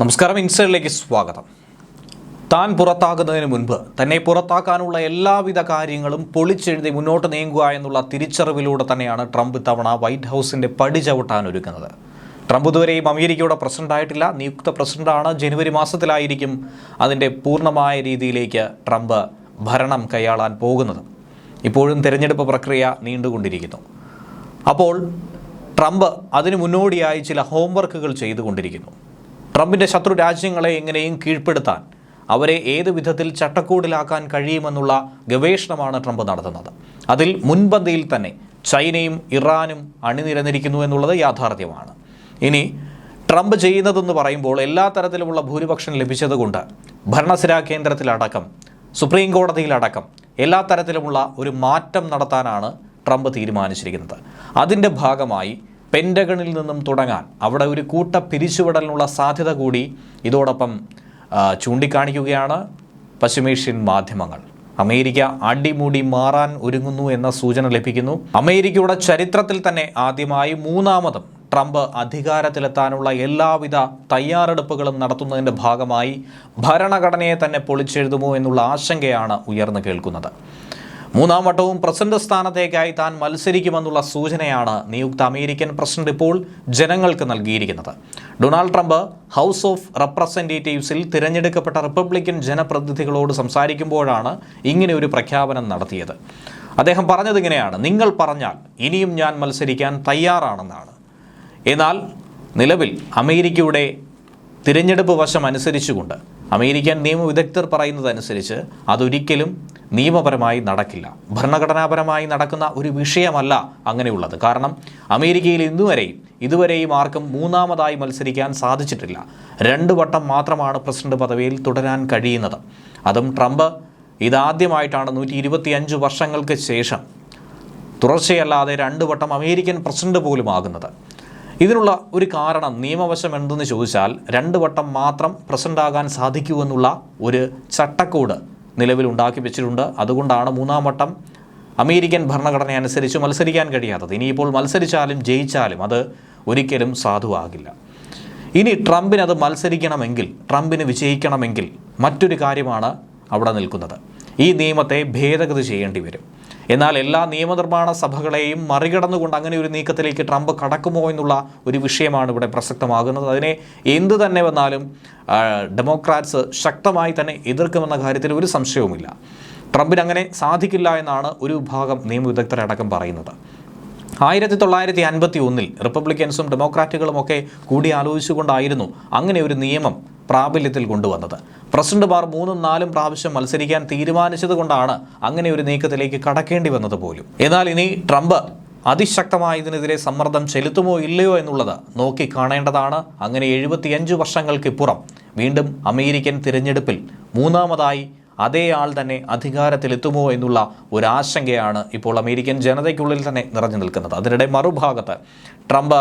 നമസ്കാരം, ഇൻസൈഡിലേക്ക് സ്വാഗതം. താൻ പുറത്താകുന്നതിന് മുൻപ് തന്നെ പുറത്താക്കാനുള്ള എല്ലാവിധ കാര്യങ്ങളും പൊളിച്ചെഴുതി മുന്നോട്ട് നീങ്ങുക എന്നുള്ള തിരിച്ചറിവിലൂടെ തന്നെയാണ് ട്രംപ് ഇത്തവണ വൈറ്റ് ഹൗസിൻ്റെ പടി ചവിട്ടാനൊരുക്കുന്നത്. ട്രംപ് ഇതുവരെയും അമേരിക്കയുടെ പ്രസിഡന്റായിട്ടില്ല, നിയുക്ത പ്രസിഡന്റാണ്. ജനുവരി മാസത്തിലായിരിക്കും അതിൻ്റെ പൂർണ്ണമായ രീതിയിലേക്ക് ട്രംപ് ഭരണം കൈയാളാൻ പോകുന്നത്. ഇപ്പോഴും തിരഞ്ഞെടുപ്പ് പ്രക്രിയ നീണ്ടുകൊണ്ടിരിക്കുന്നു. അപ്പോൾ ട്രംപ് അതിന് മുന്നോടിയായി ചില ഹോംവർക്കുകൾ ചെയ്തുകൊണ്ടിരിക്കുന്നു. ട്രംപിൻ്റെ ശത്രു രാജ്യങ്ങളെ എങ്ങനെയും കീഴ്പ്പെടുത്താൻ, അവരെ ഏത് വിധത്തിൽ ചട്ടക്കൂടിലാക്കാൻ കഴിയുമെന്നുള്ള ഗവേഷണമാണ് ട്രംപ് നടത്തുന്നത്. അതിൽ മുൻപന്തിയിൽ തന്നെ ചൈനയും ഇറാനും അണിനിരന്നിരിക്കുന്നു എന്നുള്ളത് യാഥാർത്ഥ്യമാണ്. ഇനി ട്രംപ് ചെയ്യുന്നതെന്ന് പറയുമ്പോൾ എല്ലാ തരത്തിലുമുള്ള ഭൂരിപക്ഷം ലഭിച്ചതുകൊണ്ട് ഭരണസിരാ കേന്ദ്രത്തിലടക്കം സുപ്രീം കോടതിയിലടക്കം എല്ലാ തരത്തിലുമുള്ള ഒരു മാറ്റം നടത്താനാണ് ട്രംപ് തീരുമാനിച്ചിരിക്കുന്നത്. അതിൻ്റെ ഭാഗമായി പെൻറ്റഗണിൽ നിന്നും തുടങ്ങാൻ അവിടെ ഒരു കൂട്ട പിരിച്ചുവിടലിനുള്ള സാധ്യത കൂടി ഇതോടൊപ്പം ചൂണ്ടിക്കാണിക്കുകയാണ് പശ്ചിമേഷ്യൻ മാധ്യമങ്ങൾ. അമേരിക്ക അടിമുടി മാറാൻ ഒരുങ്ങുന്നു എന്ന സൂചന ലഭിക്കുന്നു. അമേരിക്കയുടെ ചരിത്രത്തിൽ തന്നെ ആദ്യമായി മൂന്നാമതും ട്രംപ് അധികാരത്തിലെത്താനുള്ള എല്ലാവിധ തയ്യാറെടുപ്പുകളും നടത്തുന്നതിൻ്റെ ഭാഗമായി ഭരണഘടനയെ തന്നെ പൊളിച്ചെഴുതുമോ എന്നുള്ള ആശങ്കയാണ് ഉയർന്നു കേൾക്കുന്നത്. മൂന്നാം വട്ടവും പ്രസിഡന്റ് സ്ഥാനത്തേക്കായി താൻ മത്സരിക്കുമെന്നുള്ള സൂചനയാണ് നിയുക്ത അമേരിക്കൻ പ്രസിഡന്റ് ഇപ്പോൾ ജനങ്ങൾക്ക് നൽകിയിരിക്കുന്നത്. ഡൊണാൾഡ് ട്രംപ് ഹൗസ് ഓഫ് റെപ്രസെൻറ്റേറ്റീവ്സിൽ തിരഞ്ഞെടുക്കപ്പെട്ട റിപ്പബ്ലിക്കൻ ജനപ്രതിനിധികളോട് സംസാരിക്കുമ്പോഴാണ് ഇങ്ങനെ ഒരു പ്രഖ്യാപനം നടത്തിയത്. അദ്ദേഹം പറഞ്ഞതിങ്ങനെയാണ്: നിങ്ങൾ പറഞ്ഞാൽ ഇനിയും ഞാൻ മത്സരിക്കാൻ തയ്യാറാണെന്നാണ്. എന്നാൽ നിലവിൽ അമേരിക്കയുടെ തിരഞ്ഞെടുപ്പ് വശം അനുസരിച്ചുകൊണ്ട് അമേരിക്കൻ നിയമവിദഗ്ധർ പറയുന്നതനുസരിച്ച് അതൊരിക്കലും നിയമപരമായി നടക്കില്ല. ഭരണഘടനാപരമായി നടക്കുന്ന ഒരു വിഷയമല്ല അങ്ങനെയുള്ളത്. കാരണം അമേരിക്കയിൽ ഇതുവരെയും ആർക്കും മൂന്നാമതായി മത്സരിക്കാൻ സാധിച്ചിട്ടില്ല. 2 വട്ടം മാത്രമാണ് പ്രസിഡന്റ് പദവിയിൽ തുടരാൻ കഴിയുന്നത്. അതും ട്രംപ് ഇതാദ്യമായിട്ടാണ് 125 വർഷങ്ങൾക്ക് ശേഷം തുടർച്ചയല്ലാതെ 2 വട്ടം അമേരിക്കൻ പ്രസിഡന്റ് പോലും ആകുന്നത്. ഇതിനുള്ള ഒരു കാരണം നിയമവശം എന്തെന്ന് ചോദിച്ചാൽ 2 വട്ടം മാത്രം പ്രസിഡന്റാകാൻ സാധിക്കൂ എന്നുള്ള ഒരു ചട്ടക്കൂട് നിലവിൽ ഉണ്ടാക്കി വെച്ചിട്ടുണ്ട്. അതുകൊണ്ടാണ് മൂന്നാം വട്ടം അമേരിക്കൻ ഭരണഘടന അനുസരിച്ച് മത്സരിക്കാൻ കഴിയാത്തത്. ഇനിയിപ്പോൾ മത്സരിച്ചാലും ജയിച്ചാലും അത് ഒരിക്കലും സാധുവാകില്ല. ഇനി ട്രംപിനത് മത്സരിക്കണമെങ്കിൽ, ട്രംപിന് വിജയിക്കണമെങ്കിൽ മറ്റൊരു കാര്യമാണ് അവിടെ നിൽക്കുന്നത്. ഈ നിയമത്തെ ഭേദഗതി ചെയ്യേണ്ടി വരും. എന്നാൽ എല്ലാ നിയമനിർമ്മാണ സഭകളെയും മറികടന്നുകൊണ്ട് അങ്ങനെ ഒരു നീക്കത്തിലേക്ക് ട്രംപ് കടക്കുമോ എന്നുള്ള ഒരു വിഷയമാണ് ഇവിടെ പ്രസക്തമാകുന്നത്. അതിനെ എന്തു തന്നെ വന്നാലും ഡെമോക്രാറ്റ്സ് ശക്തമായി തന്നെ എതിർക്കുമെന്ന കാര്യത്തിൽ ഒരു സംശയവുമില്ല. ട്രംപിന് അങ്ങനെ സാധിക്കില്ല എന്നാണ് ഒരു വിഭാഗം നിയമവിദഗ്ധരടക്കം പറയുന്നത്. 1951 റിപ്പബ്ലിക്കൻസും ഡെമോക്രാറ്റുകളുമൊക്കെ കൂടിയാലോചിച്ചുകൊണ്ടായിരുന്നു അങ്ങനെ ഒരു നിയമം പ്രാബല്യത്തിൽ കൊണ്ടുവന്നത്. പ്രസിഡന്റുമാർ 3-4 പ്രാവശ്യം മത്സരിക്കാൻ തീരുമാനിച്ചത് കൊണ്ടാണ് അങ്ങനെ ഒരു നീക്കത്തിലേക്ക് കടക്കേണ്ടി വന്നത് പോലും. എന്നാൽ ഇനി ട്രംപ് അതിശക്തമായി ഇതിനെതിരെ സമ്മർദ്ദം ചെലുത്തുമോ ഇല്ലയോ എന്നുള്ളത് നോക്കി കാണേണ്ടതാണ്. അങ്ങനെ 75 വർഷങ്ങൾക്കിപ്പുറം വീണ്ടും അമേരിക്കൻ തിരഞ്ഞെടുപ്പിൽ മൂന്നാമതായി അതേ ആൾ തന്നെ അധികാരത്തിലെത്തുമോ എന്നുള്ള ഒരാശങ്കയാണ് ഇപ്പോൾ അമേരിക്കൻ ജനതയ്ക്കുള്ളിൽ തന്നെ നിറഞ്ഞു നിൽക്കുന്നത്. അതിനിടെ മറുഭാഗത്ത് ട്രംപ്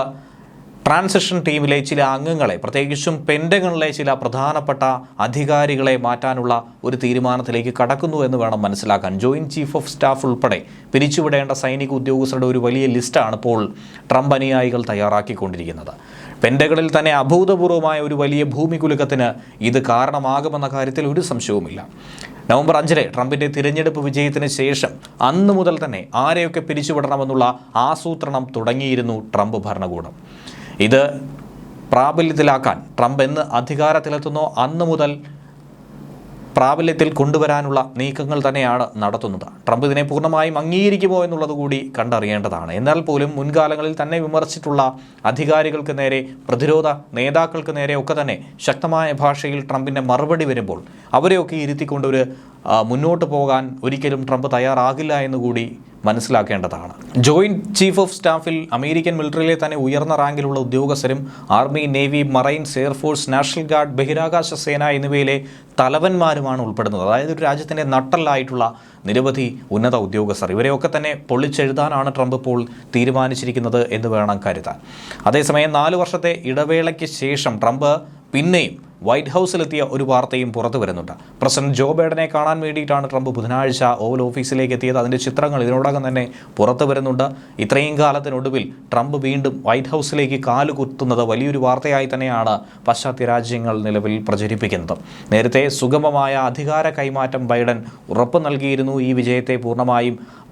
ട്രാൻസിഷൻ ടീമിലെ ചില അംഗങ്ങളെ, പ്രത്യേകിച്ചും പെൻറ്റഗണിലെ ചില പ്രധാനപ്പെട്ട അധികാരികളെ മാറ്റാനുള്ള ഒരു തീരുമാനത്തിലേക്ക് കടക്കുന്നു എന്ന് വേണം മനസ്സിലാക്കാൻ. ജോയിൻറ്റ് ചീഫ് ഓഫ് സ്റ്റാഫ് ഉൾപ്പെടെ പിരിച്ചുവിടേണ്ട സൈനിക ഉദ്യോഗസ്ഥരുടെ ഒരു വലിയ ലിസ്റ്റാണ് ഇപ്പോൾ ട്രംപ് അനുയായികൾ തയ്യാറാക്കിക്കൊണ്ടിരിക്കുന്നത്. പെൻറ്റഗണിൽ തന്നെ അഭൂതപൂർവമായ ഒരു വലിയ ഭൂമികുലുക്കത്തിന് ഇത് കാരണമാകുമെന്ന കാര്യത്തിൽ ഒരു സംശയവുമില്ല. നവംബർ 5 ട്രംപിൻ്റെ തിരഞ്ഞെടുപ്പ് വിജയത്തിന് ശേഷം അന്ന് മുതൽ തന്നെ ആരെയൊക്കെ പിരിച്ചുവിടണമെന്നുള്ള ആസൂത്രണം തുടങ്ങിയിരുന്നു ട്രംപ് ഭരണകൂടം. ഇത് പ്രാബല്യത്തിലാക്കാൻ ട്രംപ് എന്ന് അധികാരത്തിലെത്തുന്നോ അന്ന് മുതൽ പ്രാബല്യത്തിൽ കൊണ്ടുവരാനുള്ള നീക്കങ്ങൾ തന്നെയാണ് നടത്തുന്നത്. ട്രംപ് ഇതിനെ പൂർണ്ണമായും അംഗീകരിക്കുമോ എന്നുള്ളത് കൂടി കണ്ടറിയേണ്ടതാണ്. എന്നാൽ പോലും മുൻകാലങ്ങളിൽ തന്നെ വിമർശിച്ചിട്ടുള്ള അധികാരികൾക്ക് നേരെ, പ്രതിരോധ നേതാക്കൾക്ക് നേരെ ഒക്കെ തന്നെ ശക്തമായ ഭാഷയിൽ ട്രംപിൻ്റെ മറുപടി വരുമ്പോൾ അവരെയൊക്കെ ഇരുത്തിക്കൊണ്ടൊരു മുന്നോട്ട് പോകാൻ ഒരിക്കലും ട്രംപ് തയ്യാറാകില്ല എന്നുകൂടി മനസ്സിലാക്കേണ്ടതാണ്. ജോയിൻറ്റ് ചീഫ് ഓഫ് സ്റ്റാഫിൽ അമേരിക്കൻ മിലിറ്ററിയിലെ തന്നെ ഉയർന്ന റാങ്കിലുള്ള ഉദ്യോഗസ്ഥരും army, navy, marines, air force, national guard, ബഹിരാകാശ സേന എന്നിവയിലെ തലവന്മാരുമാണ് ഉൾപ്പെടുന്നത്. അതായത് ഒരു രാജ്യത്തിൻ്റെ നട്ടലായിട്ടുള്ള നിരവധി ഉന്നത ഉദ്യോഗസ്ഥർ. ഇവരെയൊക്കെ തന്നെ പൊളിച്ചെഴുതാനാണ് ട്രംപ് ഇപ്പോൾ തീരുമാനിച്ചിരിക്കുന്നത് എന്ന് വേണം കരുതാൻ. അതേസമയം 4 വർഷത്തെ ഇടവേളയ്ക്ക് ശേഷം ട്രംപ് പിന്നെയും വൈറ്റ് ഹൗസിലെത്തിയ ഒരു വാർത്തയും പുറത്തു വരുന്നുണ്ട്. പ്രസിഡന്റ് ജോ ബൈഡനെ കാണാൻ വേണ്ടിയിട്ടാണ് ട്രംപ് ബുധനാഴ്ച ഓവൽ ഓഫീസിലേക്ക് എത്തിയത്. അതിൻ്റെ ചിത്രങ്ങൾ ഇതിനോടകം തന്നെ പുറത്തു വരുന്നുണ്ട്. ഇത്രയും കാലത്തിനൊടുവിൽ ട്രംപ് വീണ്ടും വൈറ്റ് ഹൗസിലേക്ക് കാലുകുത്തുന്നത് വലിയൊരു വാർത്തയായി തന്നെയാണ് പാശ്ചാത്യ രാജ്യങ്ങൾ നിലവിൽ പ്രചരിപ്പിക്കുന്നത്. നേരത്തെ സുഗമമായ അധികാര കൈമാറ്റം ബൈഡൻ ഉറപ്പ് നൽകിയിരുന്നു. ഈ വിജയത്തെ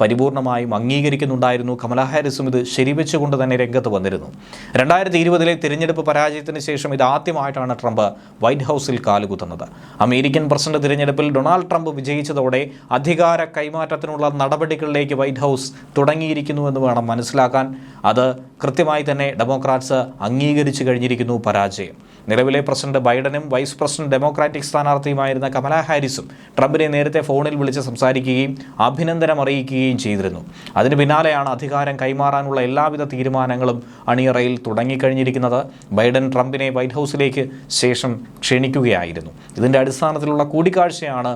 പരിപൂർണമായും അംഗീകരിക്കുന്നുണ്ടായിരുന്നു. കമലാ ഹാരിസും ഇത് ശരിവെച്ചുകൊണ്ട് തന്നെ രംഗത്ത് വന്നിരുന്നു. 2020 തിരഞ്ഞെടുപ്പ് പരാജയത്തിന് ശേഷം ഇതാദ്യമായിട്ടാണ് ട്രംപ് വൈറ്റ് ഹൗസിൽ കാലുകുത്തുന്നത്. അമേരിക്കൻ പ്രസിഡന്റ് തിരഞ്ഞെടുപ്പിൽ ഡൊണാൾഡ് ട്രംപ് വിജയിച്ചതോടെ അധികാര കൈമാറ്റത്തിനുള്ള നടപടികളിലേക്ക് വൈറ്റ് ഹൗസ് തുടങ്ങിയിരിക്കുന്നുവെന്ന് വേണം മനസ്സിലാക്കാൻ. അത് കൃത്യമായി തന്നെ ഡെമോക്രാറ്റ്സ് അംഗീകരിച്ചു കഴിഞ്ഞിരിക്കുന്നു പരാജയം. നിലവിലെ പ്രസിഡന്റ് ബൈഡനും വൈസ് പ്രസിഡന്റ് ഡെമോക്രാറ്റിക് സ്ഥാനാർത്ഥിയുമായിരുന്ന കമലാ ഹാരിസും ട്രംപിനെ നേരത്തെ ഫോണിൽ വിളിച്ച് സംസാരിക്കുകയും അഭിനന്ദനം അറിയിക്കുകയും ചെയ്തിരുന്നു. അതിന് പിന്നാലെയാണ് അധികാരം കൈമാറാനുള്ള എല്ലാവിധ തീരുമാനങ്ങളും അണിയറയിൽ തുടങ്ങിക്കഴിഞ്ഞിരിക്കുന്നത്. ബൈഡൻ ട്രംപിനെ വൈറ്റ് ഹൗസിലേക്ക് ശേഷം ക്ഷണിക്കുകയായിരുന്നു. ഇതിൻ്റെ അടിസ്ഥാനത്തിലുള്ള കൂടിക്കാഴ്ചയാണ്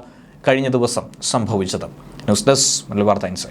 കഴിഞ്ഞ ദിവസം സംഭവിച്ചത്. News desk Malabar times.